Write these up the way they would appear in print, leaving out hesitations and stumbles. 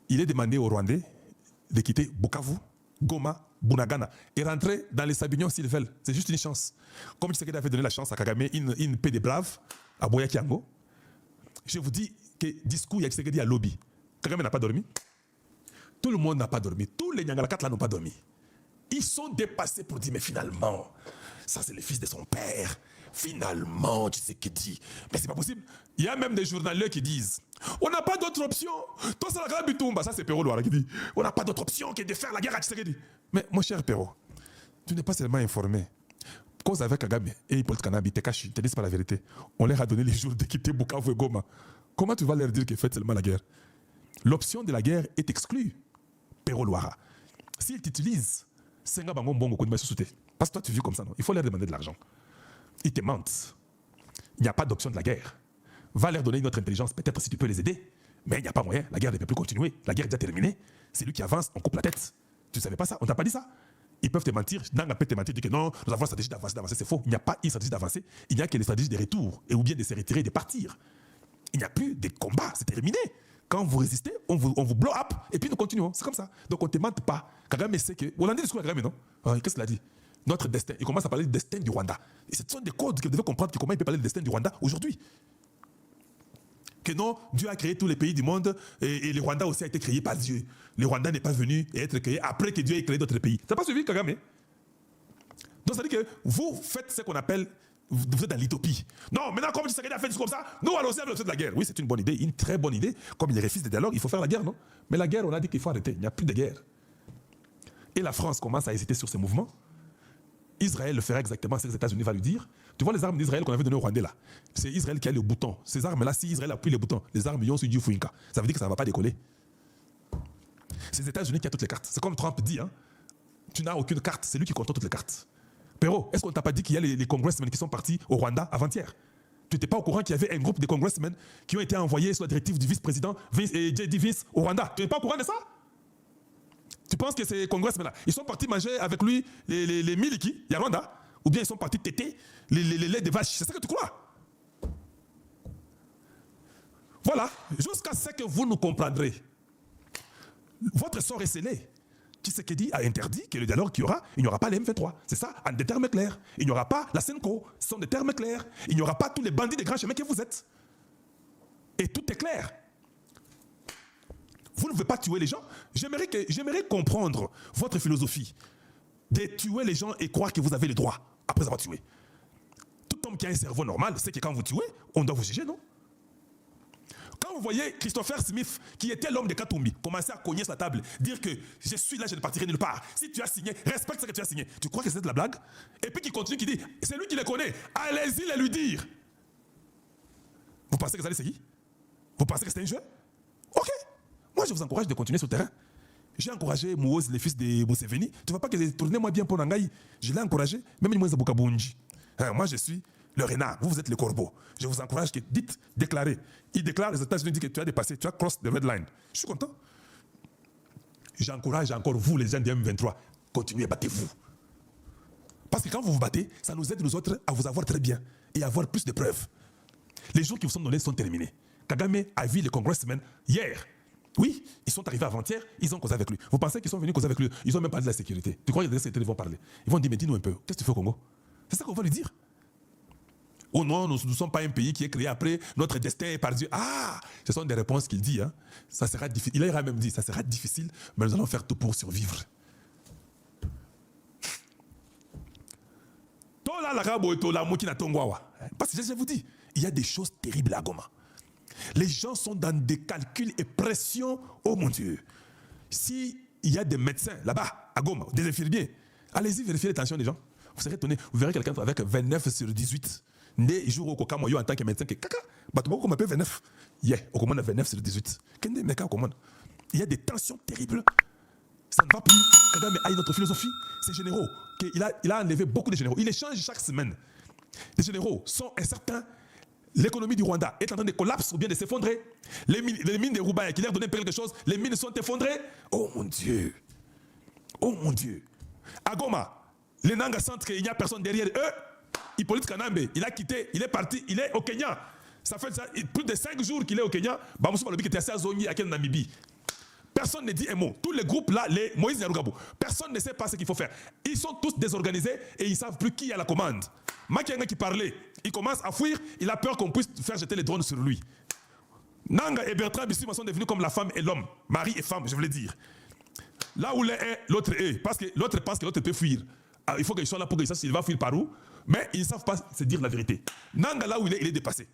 il est demandé aux Rwandais de quitter Bukavu, Goma, Bunagana et rentrer dans les Sabignons s'ils veulent. C'est juste une chance. Comme Tshisekedi avait donné la chance à Kagame, une paix des braves, à Boya Kiango, je vous dis que discours, il y a Tshisekedi à lobby. Kagame n'a pas dormi. Tout le monde n'a pas dormi. Tous les Nyangalakat là n'ont pas dormi. Ils sont dépassés pour dire, mais finalement, ça c'est le fils de son père. Finalement, Tshisekedi. Mais c'est pas possible. Il y a même des journalistes qui disent, on n'a pas d'autre option. Toi, c'est la grande Bitumba. Ça, c'est Perrault Loire qui dit, on n'a pas d'autre option que de faire la guerre à Tshisekedi. Mais mon cher Perrault, tu n'es pas seulement informé. Cause avec Kagame et Hippolyte Kanabi, te caches, te disent pas la vérité. On leur a donné les jours de quitter Bukavu et Goma. Comment tu vas leur dire qu'ils font seulement la guerre? L'option de la guerre est exclue. Perrault Loire. S'ils t'utilisent, c'est un bango bongo qu'on sous parce que toi, tu vis comme ça, non? Il faut leur demander de l'argent. Ils te mentent. Il n'y a pas d'option de la guerre. Va leur donner une autre intelligence, peut-être si tu peux les aider. Mais il n'y a pas moyen. La guerre ne peut plus continuer. La guerre est déjà terminée. C'est lui qui avance, on coupe la tête. Tu ne savais pas ça? On ne t'a pas dit ça? Ils peuvent te mentir. Nanga peut te mentir, dire que non, nous avons une stratégie d'avancer. C'est faux. Il n'y a pas une stratégie d'avancer. Il n'y a que les stratégies de retour. Et ou bien de se retirer et de partir. Il n'y a plus de combat. C'est terminé. Quand vous résistez, on vous blow up et puis nous continuons. C'est comme ça. Donc on ne te mente pas. Kagame sait que. On a dit le discours à Kagame, non? Qu'est-ce qu'il a dit? Notre destin. Il commence à parler du destin du Rwanda. Et ce sont des codes que vous devez comprendre comment il peut parler du destin du Rwanda aujourd'hui. Que non, Dieu a créé tous les pays du monde et le Rwanda aussi a été créé par Dieu. Le Rwanda n'est pas venu être créé après que Dieu ait créé d'autres pays. Ça n'a pas suivi Kagame. Donc ça veut dire que vous faites ce qu'on appelle, vous êtes dans l'utopie. Non, maintenant comme Tshisekedi a fait comme ça, nous allons aussi avec l'option de la guerre. Oui, c'est une bonne idée, une très bonne idée. Comme il refuse de dialogue, il faut faire la guerre, non? Mais la guerre, on a dit qu'il faut arrêter. Il n'y a plus de guerre. Et la France commence à hésiter sur ces mouvements. Israël fera exactement ce que les États-Unis vont lui dire. Tu vois les armes d'Israël qu'on avait données au Rwandais là. C'est Israël qui a le bouton. Ces armes-là, si Israël appuie les boutons, les armes ont sur du Fouinka. Ça veut dire que ça ne va pas décoller. C'est les États-Unis qui ont toutes les cartes. C'est comme Trump dit, hein. Tu n'as aucune carte, c'est lui qui contrôle toutes les cartes. Perrault, est-ce qu'on ne t'a pas dit qu'il y a les congressmen qui sont partis au Rwanda avant-hier? Tu n'étais pas au courant qu'il y avait un groupe de congressmen qui ont été envoyés sous la directive du vice-président J.D. Vance au Rwanda? Tu n'es pas au courant de ça? Tu penses que ces congressmen-là, ils sont partis manger avec lui les miliki, il y a Rwanda? Ou bien ils sont partis téter les laits de vache? C'est ça que tu crois? Voilà, jusqu'à ce que vous nous comprendrez. Votre sort est scellé. Tshisekedi a interdit que le dialogue qu'il y aura, il n'y aura pas les M23. C'est ça, en des termes clairs. Il n'y aura pas la Senko, ce sont des termes clairs. Il n'y aura pas tous les bandits des grands chemins que vous êtes. Et tout est clair. Vous ne pouvez pas tuer les gens. J'aimerais comprendre votre philosophie de tuer les gens et croire que vous avez le droit après avoir tué. Tout homme qui a un cerveau normal sait que quand vous tuez, on doit vous juger, non? Quand vous voyez Christopher Smith, qui était l'homme de Katumbi, commencer à cogner sa table, dire que je suis là, je ne partirai nulle part. Si tu as signé, respecte ce que tu as signé. Tu crois que c'est de la blague? Et puis qui continue, qui dit, c'est lui qui les connaît. Allez-y les lui dire. Vous pensez que ça allait seguir? Vous pensez que c'est un jeu? Ok. Moi, je vous encourage de continuer sur le terrain. J'ai encouragé Mouoz, le fils de Museveni. Tu ne vois pas que tournez-moi bien pour Nangaï. Je l'ai encouragé. Même Mouoz Bukabunji. Moi, je suis le renard. Vous êtes le corbeau. Je vous encourage que dites, déclarez. Il déclare, les États-Unis disent que tu as dépassé, tu as crossed the red line. Je suis content. J'encourage encore vous, les gens de M23, continuez, battez-vous. Parce que quand vous vous battez, ça nous aide, nous autres, à vous avoir très bien et à avoir plus de preuves. Les jours qui vous sont donnés sont terminés. Kagame a vu les congressmen hier. Oui, ils sont arrivés avant-hier, ils ont causé avec lui. Vous pensez qu'ils sont venus causer avec lui? Ils ont même parlé de la sécurité. Tu crois que les sécurités vont parler? Ils vont dire, mais dis-nous un peu, qu'est-ce que tu fais au Congo? C'est ça qu'on va lui dire. Oh non, nous ne sommes pas un pays qui est créé après, notre destin est par Dieu. Ah, ce sont des réponses qu'il dit. Hein. Ça sera difficile. Il a même dit, ça sera difficile, mais nous allons faire tout pour survivre. Parce que je vous dis, il y a des choses terribles à Goma. Les gens sont dans des calculs et pressions. Oh mon Dieu. S'il y a des médecins là-bas, à Goma, des infirmiers, allez-y vérifier les tensions des gens. Vous serez étonné. Vous verrez quelqu'un avec 29 sur 18. Né jour au Koka, moi, en tant que médecin, que caca, on m'appelle 29. Yeah, on commande 29 sur 18. Il y a des tensions terribles. Ça ne va plus. Kagame a notre philosophie. Ces généraux, il a enlevé beaucoup de généraux. Il les change chaque semaine. Les généraux sont incertains. L'économie du Rwanda est en train de collapser ou bien de s'effondrer. Les mines de Roubaï qui leur donnaient quelque chose, les mines sont effondrées. Oh mon Dieu. Oh mon Dieu. À Goma, les Nanga sentent qu'il n'y a personne derrière eux. Hippolyte Kanambe, il a quitté, il est parti, il est au Kenya. Ça fait plus de 5 jours qu'il est au Kenya. Bamusu Malobi qui était assis à Zongi, à Namibie. Personne ne dit un mot. Tous les groupes là, les Moïse Nyarugabo, personne ne sait pas ce qu'il faut faire. Ils sont tous désorganisés et ils ne savent plus qui a la commande. Makianga qui parlait, il commence à fuir, il a peur qu'on puisse faire jeter les drones sur lui. Nanga et Bertrand Bissima sont devenus comme la femme et l'homme, mari et femme, je voulais dire. Là où l'un est, l'autre est, parce que l'autre pense que l'autre peut fuir. Alors, il faut qu'ils soient là pour qu'ils sachent s'il va fuir par où, mais ils ne savent pas se dire la vérité. Nanga, là où il est dépassé.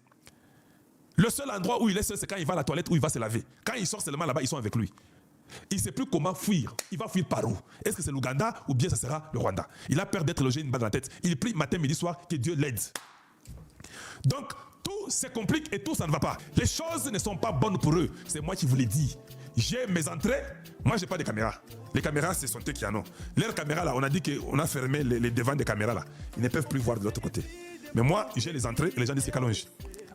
Le seul endroit où il est seul, c'est quand il va à la toilette ou il va se laver. Quand il sort seulement là-bas, ils sont avec lui. Il ne sait plus comment fuir. Il va fuir par où? Est-ce que c'est l'Ouganda ou bien ça sera le Rwanda? Il a peur d'être logé une balle dans la tête. Il prie matin, midi, soir, que Dieu l'aide. Donc, tout se complique et tout ça ne va pas. Les choses ne sont pas bonnes pour eux. C'est moi qui vous l'ai dit. J'ai mes entrées. Moi, je n'ai pas de caméras. Les caméras, ce sont eux qui en ont. Leurs caméras, là, on a dit qu'on a fermé les devants des caméras, là. Ils ne peuvent plus voir de l'autre côté. Mais moi, j'ai les entrées et les gens disent c'est Kalonji.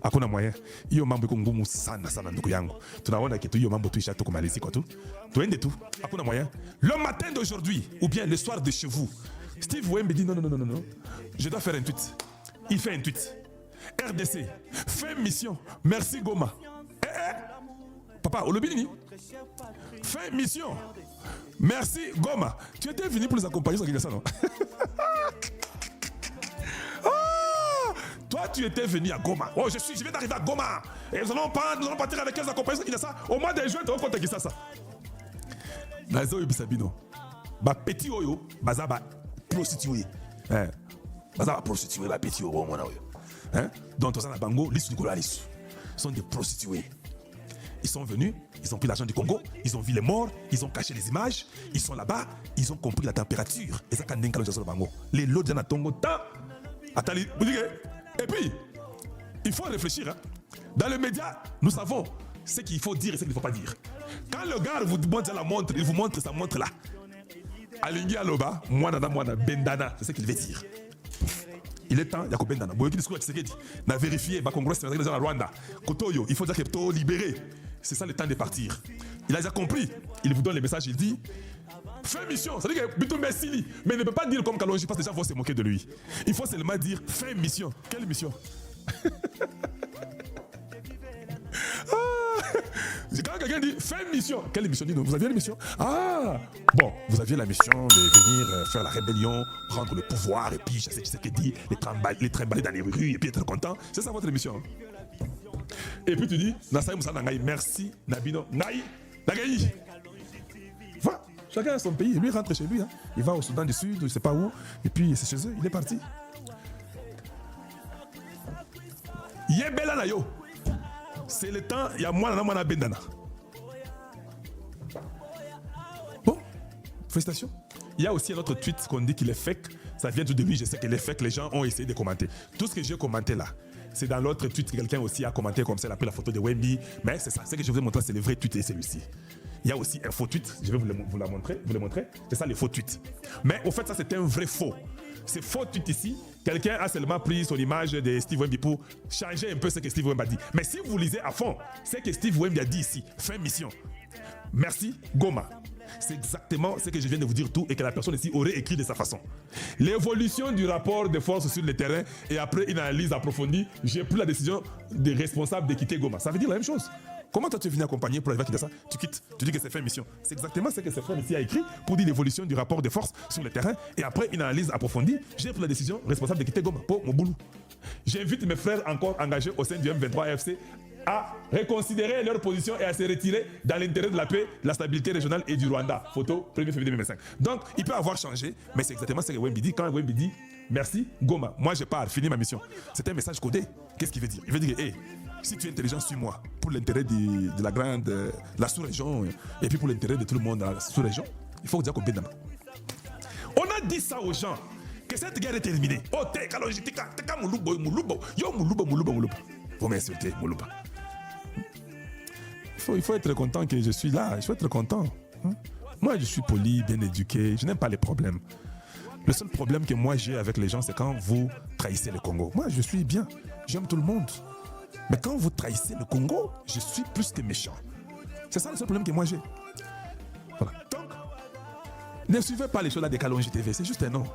Hakuna moyen. Iyo mambo iko ngumu sana sana ndugu yangu. Tunaona kitu hiyo mambo tuisha tukumalizi kwa tu. Tuende tu. Hakuna moyen. Le matin d'aujourd'hui ou bien le soir de chez vous, Steve Wembe dit non. Je dois faire un tweet. Il fait un tweet. RDC, fin mission. Merci Goma. Papa, Olobini. Fin mission. Merci Goma. Tu étais venu pour les accompagner sur Kinshasa, non? Toi, tu étais venu à Goma. Oh, je viens d'arriver à Goma. Et nous allons partir avec 15 accompagnants qui ça. Au mois de juin, tu vas compter ça. Nazo Ibisabino. Ba petit oyo, baza ba prostitué. Baza ba prostitué, ba petit oyo, mon oyo. Donc, tous en Bango, l'issue du Colalis. Sont des prostituées. Ils sont venus, ils ont pris l'argent du Congo, ils ont vu les morts, ils ont caché les images, ils sont là-bas, ils ont compris la température. Et ça, quand on est Bango. Les lots de Tongo, et puis, il faut réfléchir. Hein. Dans les médias, nous savons ce qu'il faut dire et ce qu'il ne faut pas dire. Quand le gars vous montre la montre, il vous montre sa montre là. Alingi Aloba, Mwana Bendana, c'est ce qu'il veut dire. Il est temps, il y a que Bendana. Boyoki discours à Tshisekedi, n'a vérifié, ma Congrès, c'est dans Rwanda. Kotoyo, il faut dire qu'il est libéré. C'est ça le temps de partir. Il a déjà compris. Il vous donne les messages, il dit. Fin mission, ça veut dire que Bitou Messili, mais il ne peut pas dire comme Kalonji parce que les gens vont se moquer de lui. Il faut seulement dire fin mission. Quelle mission? Quand quelqu'un dit fin mission, quelle mission? Vous aviez une mission? Ah, bon, vous aviez la mission de venir faire la rébellion, prendre le pouvoir et puis chasser Tshisekedi, les trimballer dans les rues et puis être content. C'est ça votre mission. Et puis tu dis, Nasaï Moussa Nangaï, merci, Nabino, Naï, Nagaï. Va. Chacun a son pays, lui rentre chez lui. Hein. Il va au Soudan du Sud, je ne sais pas où, et puis c'est chez eux, il est parti. Yébela na yo. C'est le temps, il y a moi Bendana. Bon, félicitations. Il y a aussi un autre tweet qu'on dit qu'il est fake. Ça vient de lui, je sais qu'il est fake, les gens ont essayé de commenter. Tout ce que j'ai commenté là, c'est dans l'autre tweet que quelqu'un aussi a commenté comme ça, il a pris la photo de Wemby. Mais c'est ça, ce que je vous ai montré, c'est le vrai tweet et celui-ci. Il y a aussi un faux tweet, je vais vous le montrer. C'est ça les faux tweets. Mais au fait, ça c'est un vrai faux. Ce faux tweet ici, quelqu'un a seulement pris son image de Steve Wemby pour changer un peu ce que Steve Wemby a dit. Mais si vous lisez à fond, c'est que Steve Wemby a dit ici, fin mission. Merci Goma. C'est exactement ce que je viens de vous dire tout et que la personne ici aurait écrit de sa façon. L'évolution du rapport de force sur le terrain et après une analyse approfondie, j'ai pris la décision des responsables de quitter Goma. Ça veut dire la même chose. Comment toi tu es venu accompagner pour arriver à Kinshasa? Tu quittes, tu dis que c'est fait mission. C'est exactement ce que ce frère ici a écrit pour dire l'évolution du rapport de force sur le terrain et après une analyse approfondie, j'ai pris la décision responsable de quitter Goma pour mon boulot. J'invite mes frères encore engagés au sein du M23 AFC à reconsidérer leur position et à se retirer dans l'intérêt de la paix, de la stabilité régionale et du Rwanda. Photo 1er février 2025. Donc, il peut avoir changé, mais c'est exactement ce que Wemby dit. Quand Wemby dit merci, Goma, moi je pars, fini ma mission. C'est un message codé. Qu'est-ce qu'il veut dire? Il veut dire, hey, si tu es intelligent, suis-moi pour l'intérêt de la grande, la sous-région et puis pour l'intérêt de tout le monde dans la sous-région. Il faut dire qu'on bénama. On a dit ça aux gens que cette guerre est terminée. Oh, t'es Kalonji, t'es Mouloubo, yo Mouloubo. Vous m'insultez, Moulouba. Il faut être content que je suis là. Il faut être content. Moi, je suis poli, bien éduqué. Je n'aime pas les problèmes. Le seul problème que moi j'ai avec les gens, c'est quand vous trahissez le Congo. Moi, je suis bien. J'aime tout le monde. Mais quand vous trahissez le Congo, je suis plus que méchant. C'est ça le seul problème que moi j'ai. Voilà. Donc, ne suivez pas les choses là des Kalonji TV. C'est juste un nom.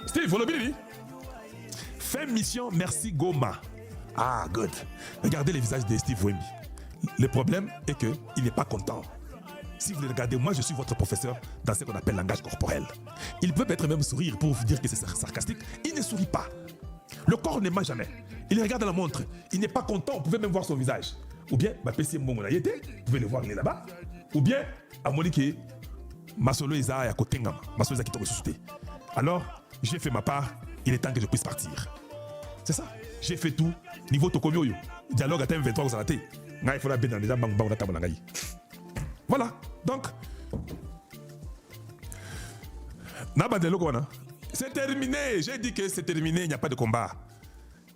Steve, vous l'oubliez? Fin mission, merci Goma. Ah, good. Regardez les visages de Steve Wemby. Le problème est qu'il n'est pas content. Si vous le regardez, moi je suis votre professeur dans ce qu'on appelle langage corporel. Il peut peut-être même sourire pour vous dire que c'est sarcastique. Il ne sourit pas. Le corps ne ment jamais. Il regarde la montre. Il n'est pas content. Vous pouvez même voir son visage. Ou bien, vous pouvez le voir, il est là-bas. Ou bien, à Monique, Masolo Isa ya Kotengama. Masolo Isa qui te ressuscité. Alors, j'ai fait ma part. Il est temps que je puisse partir. C'est ça. J'ai fait tout. Niveau Tokomioyo. Dialogue à thème 23 vous arrêtez. Il faudra bien dans les gens. Voilà. Donc, c'est terminé. J'ai dit que c'est terminé. Il n'y a pas de combat.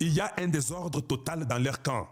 Il y a un désordre total dans leur camp.